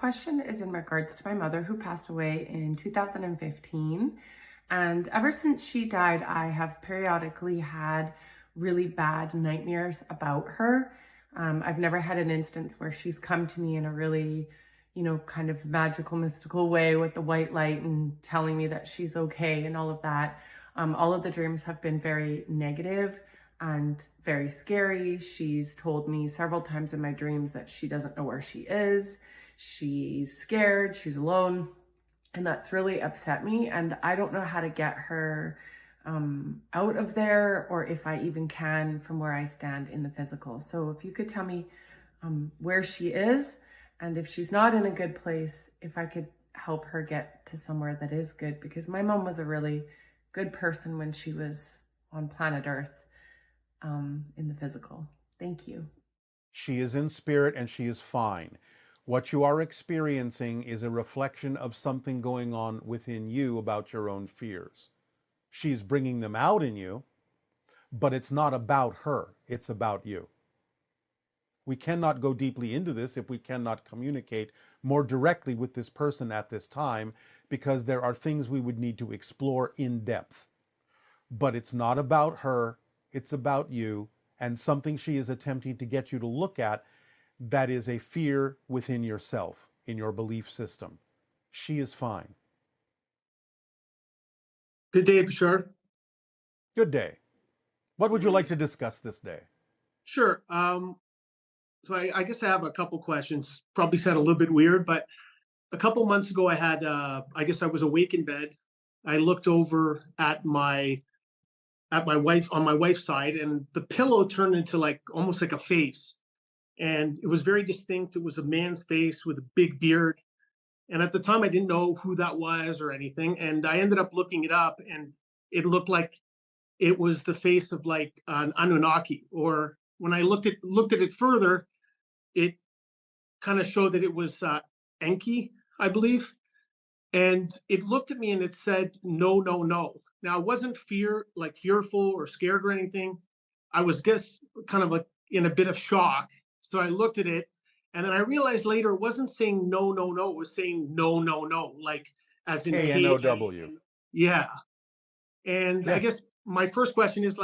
question is in regards to my mother who passed away in 2015. And ever since she died, I have periodically had really bad nightmares about her. I've never had an instance where she's come to me in a really, kind of magical, mystical way with the white light and telling me that she's okay and all of that. All of the dreams have been very negative and very scary. She's told me several times in my dreams that she doesn't know where she is. She's scared, she's alone, and that's really upset me. And I don't know how to get her out of there, or if I even can from where I stand in the physical. So if you could tell me where she is, and if she's not in a good place, if I could help her get to somewhere that is good, because my mom was a really good person when she was on planet Earth in the physical. Thank you. She is in spirit and she is fine. What you are experiencing is a reflection of something going on within you about your own fears. She's bringing them out in you, but it's not about her, it's about you. We cannot go deeply into this if we cannot communicate more directly with this person at this time, because there are things we would need to explore in depth. But it's not about her, it's about you, and something she is attempting to get you to look at that is a fear within yourself, in your belief system. She is fine. Good day, Bashar. Good day. What would you like to discuss this day? Sure. So I guess I have a couple questions. Probably sound a little bit weird, but a couple months ago I had, I guess I was awake in bed. I looked over at my wife, on my wife's side, and the pillow turned into almost like a face. And it was very distinct. It was a man's face with a big beard. And at the time I didn't know who that was or anything. And I ended up looking it up, and it looked like it was the face of like an Anunnaki. Or when I looked at it further, it kind of showed that it was Enki, I believe. And it looked at me and it said, no, no, no. Now, I wasn't fearful or scared or anything. I was just kind of like in a bit of shock. So I looked at it, and then I realized later it wasn't saying no, no, no. It was saying no, no, no, like as in K-N-O-W. Yeah. And Yes. I guess my first question is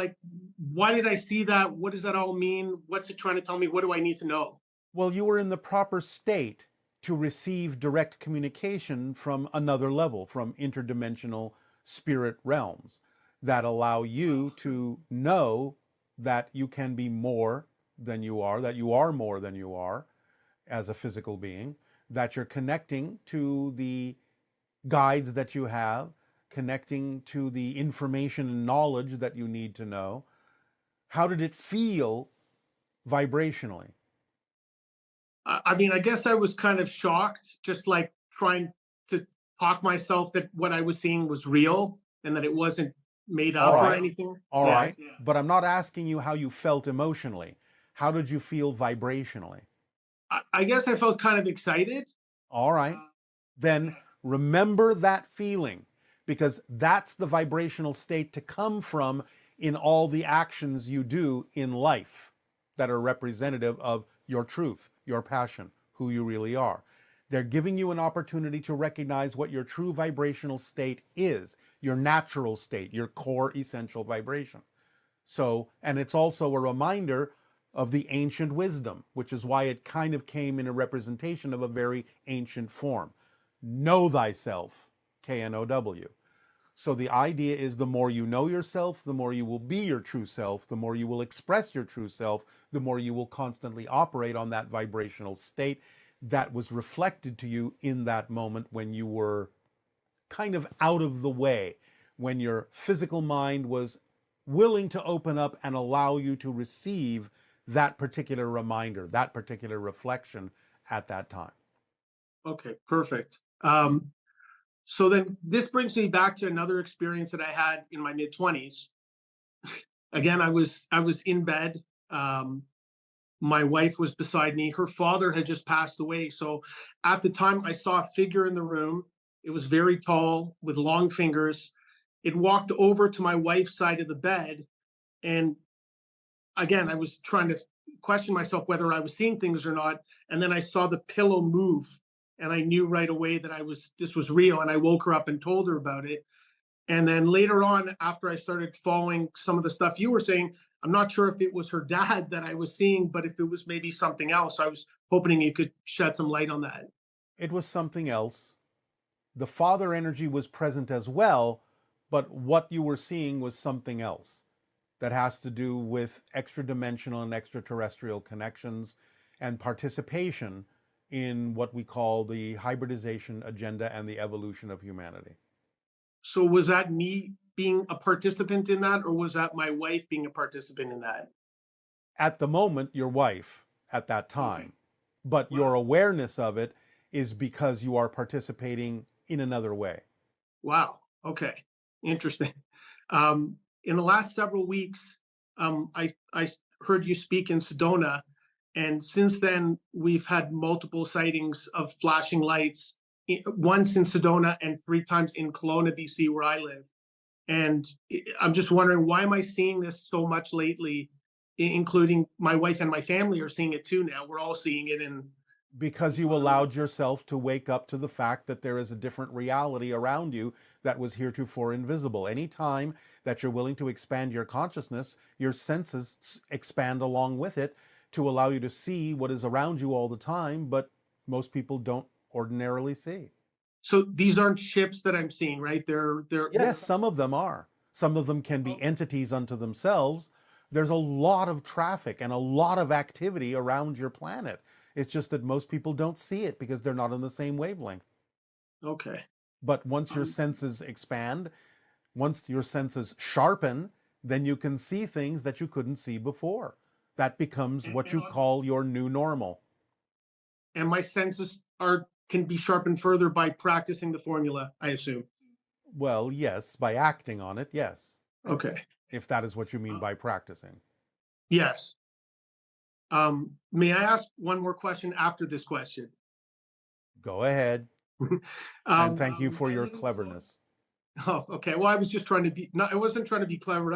why did I see that? What does that all mean? What's it trying to tell me? What do I need to know? Well, you were in the proper state to receive direct communication from another level, from interdimensional spirit realms that allow you to know that you can be more than you are, that you are more than you are as a physical being, that you're connecting to the guides that you have, connecting to the information and knowledge that you need to know. How did it feel vibrationally? I mean, I guess I was kind of shocked, just like trying to talk myself that what I was seeing was real and that it wasn't made up or anything. All right. But I'm not asking you how you felt emotionally. How did you feel vibrationally? I guess I felt kind of excited. All right. Then remember that feeling, because that's the vibrational state to come from in all the actions you do in life that are representative of your truth, your passion, who you really are. They're giving you an opportunity to recognize what your true vibrational state is, your natural state, your core essential vibration. So, and it's also a reminder of the ancient wisdom, which is why it kind of came in a representation of a very ancient form. Know thyself, K-N-O-W. So the idea is the more you know yourself, the more you will be your true self, the more you will express your true self, the more you will constantly operate on that vibrational state that was reflected to you in that moment when you were kind of out of the way, when your physical mind was willing to open up and allow you to receive that particular reminder, that particular reflection at that time. Okay, perfect. So then this brings me back to another experience that I had in my mid-20s. Again, I was in bed. My wife was beside me. Her father had just passed away. So at the time I saw a figure in the room. It was very tall with long fingers. It walked over to my wife's side of the bed. And again, I was trying to question myself whether I was seeing things or not. And then I saw the pillow move and I knew right away that this was real, and I woke her up and told her about it. And then later on, after I started following some of the stuff you were saying, I'm not sure if it was her dad that I was seeing, but if it was maybe something else. I was hoping you could shed some light on that. It was something else. The father energy was present as well, but what you were seeing was something else that has to do with extra-dimensional and extraterrestrial connections and participation in what we call the hybridization agenda and the evolution of humanity. So was that me being a participant in that, or was that my wife being a participant in that? At the moment, your wife at that time. Okay. But your awareness of it is because you are participating in another way. Wow. Okay. Interesting. In the last several weeks, I heard you speak in Sedona, and since then we've had multiple sightings of flashing lights, once in Sedona and 3 times in Kelowna, BC, where I live. And I'm just wondering, why am I seeing this so much lately, including my wife and my family are seeing it too now. We're all seeing it in... Because you allowed yourself to wake up to the fact that there is a different reality around you that was heretofore invisible. Anytime that you're willing to expand your consciousness, your senses expand along with it to allow you to see what is around you all the time, but most people don't ordinarily see. So these aren't ships that I'm seeing, right? They're Yes, some of them are. Some of them can be entities unto themselves. There's a lot of traffic and a lot of activity around your planet. It's just that most people don't see it because they're not on the same wavelength. Okay. But once your senses expand, once your senses sharpen, then you can see things that you couldn't see before. That becomes what you call your new normal. And my senses can be sharpened further by practicing the formula, I assume. Well, yes, by acting on it, yes. Okay. If that is what you mean by practicing. Yes. May I ask one more question after this question? Go ahead. And thank you for your cleverness. Oh, okay. Well, I was just trying to be, I wasn't trying to be clever.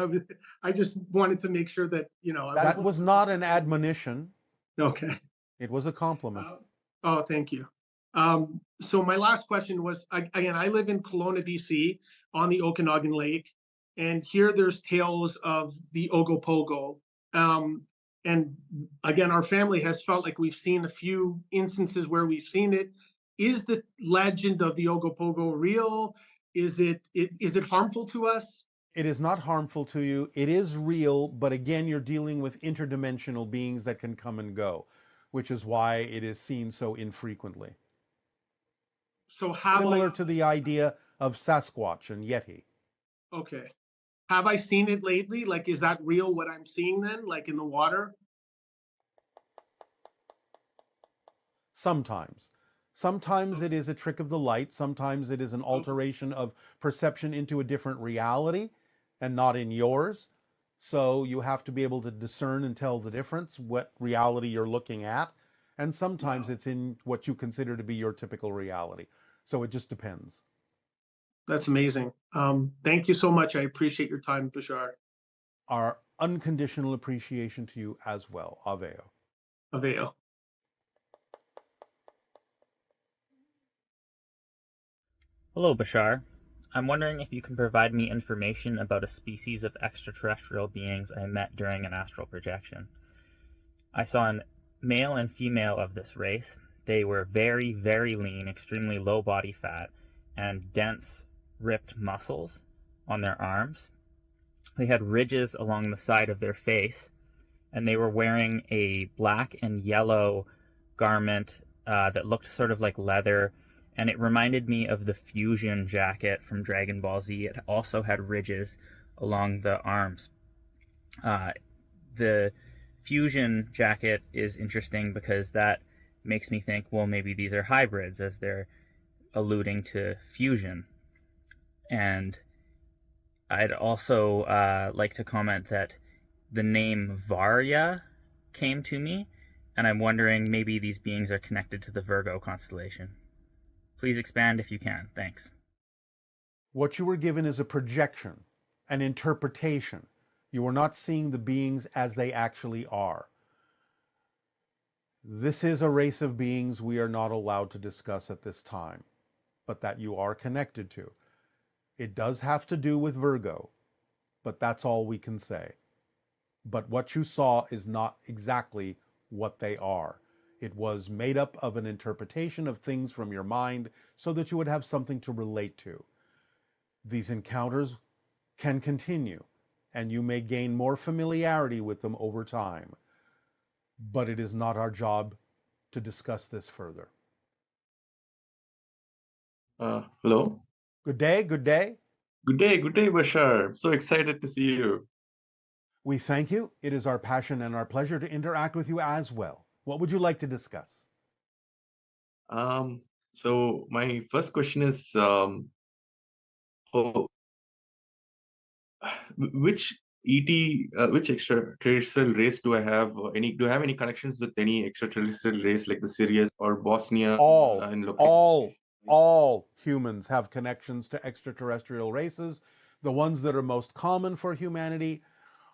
I just wanted to make sure that, That was not an admonition. Okay. It was a compliment. Oh, thank you. So my last question was, again, I live in Kelowna, BC, on the Okanagan Lake, and here there's tales of the Ogopogo. And again, our family has felt like we've seen a few instances where we've seen it. Is the legend of the Ogopogo real? Is it harmful to us? It is not harmful to you. It is real, but again, you're dealing with interdimensional beings that can come and go, which is why it is seen so infrequently. So similar to the idea of Sasquatch and Yeti. Okay. Have I seen it lately? Like, is that real what I'm seeing then, like in the water? Sometimes. Sometimes it is a trick of the light. Sometimes it is an alteration of perception into a different reality and not in yours. So you have to be able to discern and tell the difference, what reality you're looking at. And sometimes it's in what you consider to be your typical reality. So it just depends. That's amazing. Thank you so much. I appreciate your time, Bashar. Our unconditional appreciation to you as well. Aveo. Aveo. Hello, Bashar. I'm wondering if you can provide me information about a species of extraterrestrial beings I met during an astral projection. I saw a male and female of this race. They were very, very lean, extremely low body fat, and dense, ripped muscles on their arms. They had ridges along the side of their face, and they were wearing a black and yellow garment that looked sort of like leather, and it reminded me of the Fusion jacket from Dragon Ball Z. It also had ridges along the arms. The Fusion jacket is interesting because that makes me think, well, maybe these are hybrids, as they're alluding to fusion. And I'd also like to comment that the name Varya came to me, and I'm wondering maybe these beings are connected to the Virgo constellation. Please expand if you can. Thanks. What you were given is a projection, an interpretation. You are not seeing the beings as they actually are. This is a race of beings we are not allowed to discuss at this time, but that you are connected to. It does have to do with Virgo, but that's all we can say. But what you saw is not exactly what they are. It was made up of an interpretation of things from your mind so that you would have something to relate to. These encounters can continue, and you may gain more familiarity with them over time. But it is not our job to discuss this further. Hello. Good day, good day. Good day, Bashar. So excited to see you. We thank you. It is our passion and our pleasure to interact with you as well. What would you like to discuss? So my first question is, which which extraterrestrial race do I have? Do I have any connections with any extraterrestrial race like the Sirius or Bosnia in location? All humans have connections to extraterrestrial races. The ones that are most common for humanity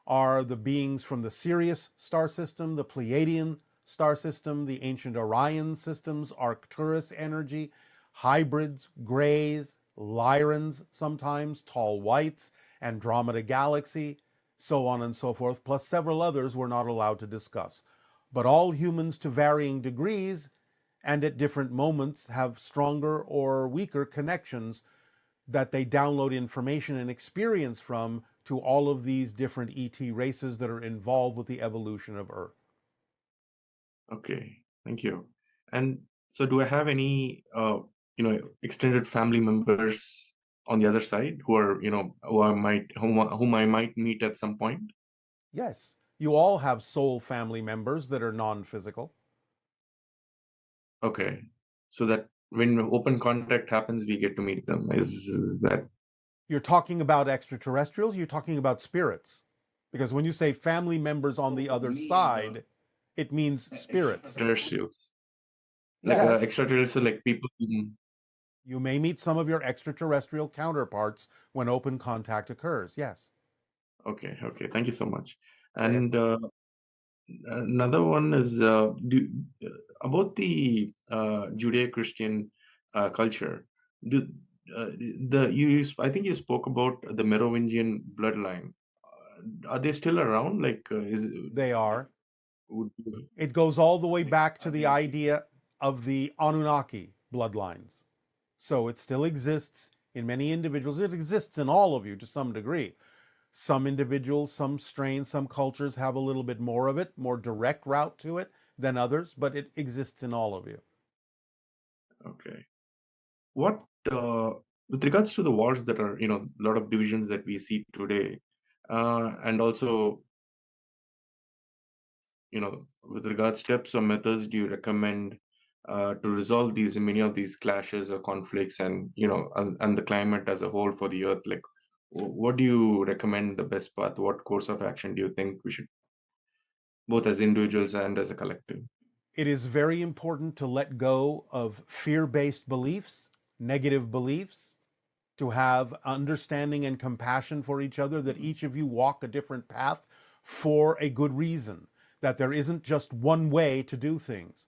are the beings from the Sirius star system, the Pleiadian star system, the ancient Orion systems, Arcturus energy, hybrids, grays, Lyrans sometimes, tall whites, Andromeda galaxy, so on and so forth, plus several others we're not allowed to discuss. But all humans to varying degrees and at different moments have stronger or weaker connections that they download information and experience from to all of these different ET races that are involved with the evolution of Earth. Okay, thank you. And so do I have any, extended family members on the other side who are, whom I might meet at some point? Yes, you all have soul family members that are non-physical. Okay, so that when open contact happens, we get to meet them. Is that? You're talking about extraterrestrials, you're talking about spirits. Because when you say family members on the other side, it means spirits. Extraterrestrials. Yes. Extraterrestrial, like people. You may meet some of your extraterrestrial counterparts when open contact occurs, yes. Okay, thank you so much. And another one is about the Judeo-Christian culture. I think you spoke about the Merovingian bloodline. Are they still around? They are. It goes all the way back to the idea of the Anunnaki bloodlines. So it still exists in many individuals. It exists in all of you to some degree. Some individuals, some strains, some cultures have a little bit more of it, more direct route to it than others, but it exists in all of you. Okay. What, with regards to the wars that are, a lot of divisions that we see today, and also, with regards to steps or methods do you recommend to resolve many of these clashes or conflicts and, and the climate as a whole for the earth? Like, what do you recommend the best path? What course of action do you think we should, both as individuals and as a collective? It is very important to let go of fear-based beliefs, negative beliefs, to have understanding and compassion for each other, that each of you walk a different path for a good reason, that there isn't just one way to do things,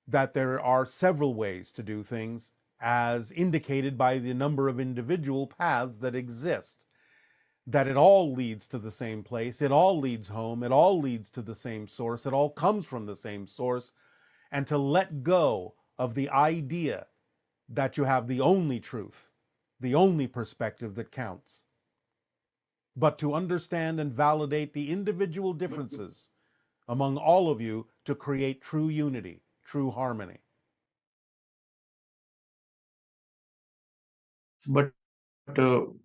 that there are several ways to do things, as indicated by the number of individual paths that exist, that it all leads to the same place, it all leads home, it all leads to the same source, it all comes from the same source, and to let go of the idea that you have the only truth, the only perspective that counts, but to understand and validate the individual differences among all of you to create true unity, true harmony. But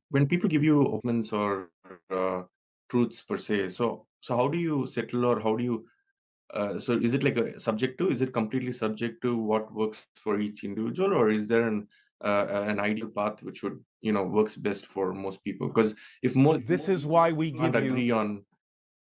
when people give you opinions or truths per se, so how do you settle, or how do you so is it like a subjective? Is it completely subject to what works for each individual, or is there an ideal path which would, works best for most people? Because if This is why we give agree on.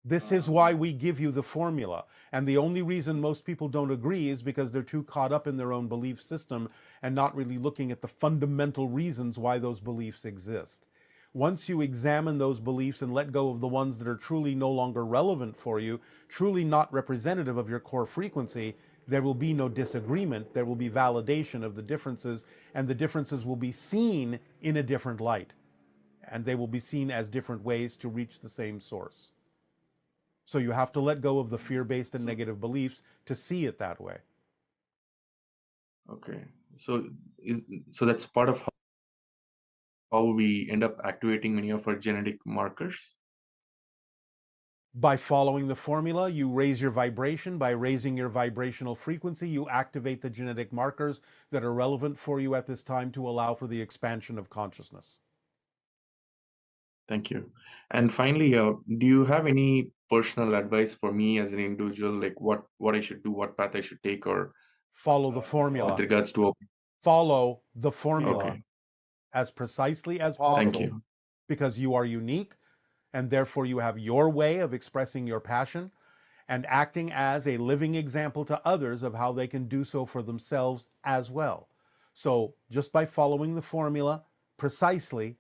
This is why we give you the formula. And the only reason most people don't agree is because they're too caught up in their own belief system and not really looking at the fundamental reasons why those beliefs exist. Once you examine those beliefs and let go of the ones that are truly no longer relevant for you, truly not representative of your core frequency, there will be no disagreement. There will be validation of the differences, and the differences will be seen in a different light. And they will be seen as different ways to reach the same source. So you have to let go of the fear-based and negative beliefs to see it that way. Okay. So that's part of how we end up activating many of our genetic markers. By following the formula, you raise your vibration. By raising your vibrational frequency, you activate the genetic markers that are relevant for you at this time to allow for the expansion of consciousness. Thank you. And finally, do you have any personal advice for me as an individual, like what I should do, what path I should take, or Follow the with formula. regards to Follow the formula okay. as precisely as Thank possible, you. because you are unique, and therefore you have your way of expressing your passion and acting as a living example to others of how they can do so for themselves as well. So just by following the formula precisely,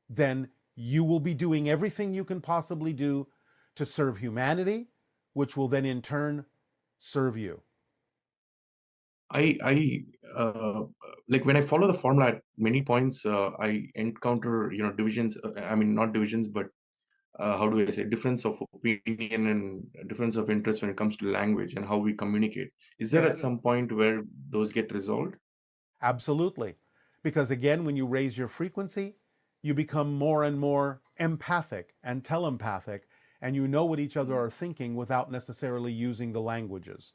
then you will be doing everything you can possibly do to serve humanity, which will then in turn serve you. I like when I follow the formula at many points, I encounter divisions. I mean, not divisions, but how do I say, difference of opinion and difference of interest when it comes to language and how we communicate. Is there at some point where those get resolved? Absolutely. Because again, when you raise your frequency, you become more and more empathic and telepathic, and you know what each other are thinking without necessarily using the languages.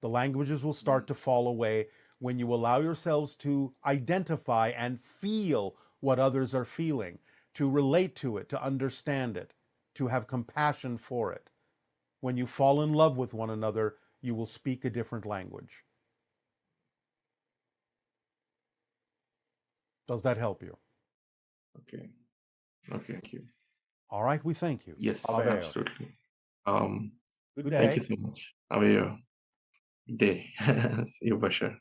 The languages will start to fall away when you allow yourselves to identify and feel what others are feeling, to relate to it, to understand it, to have compassion for it. When you fall in love with one another, you will speak a different language. Does that help you? Okay. Okay. Thank you. All right, we thank you. Yes, Aveo. absolutely. Good Thank day. you so much. Have a good day. See you, Bashar.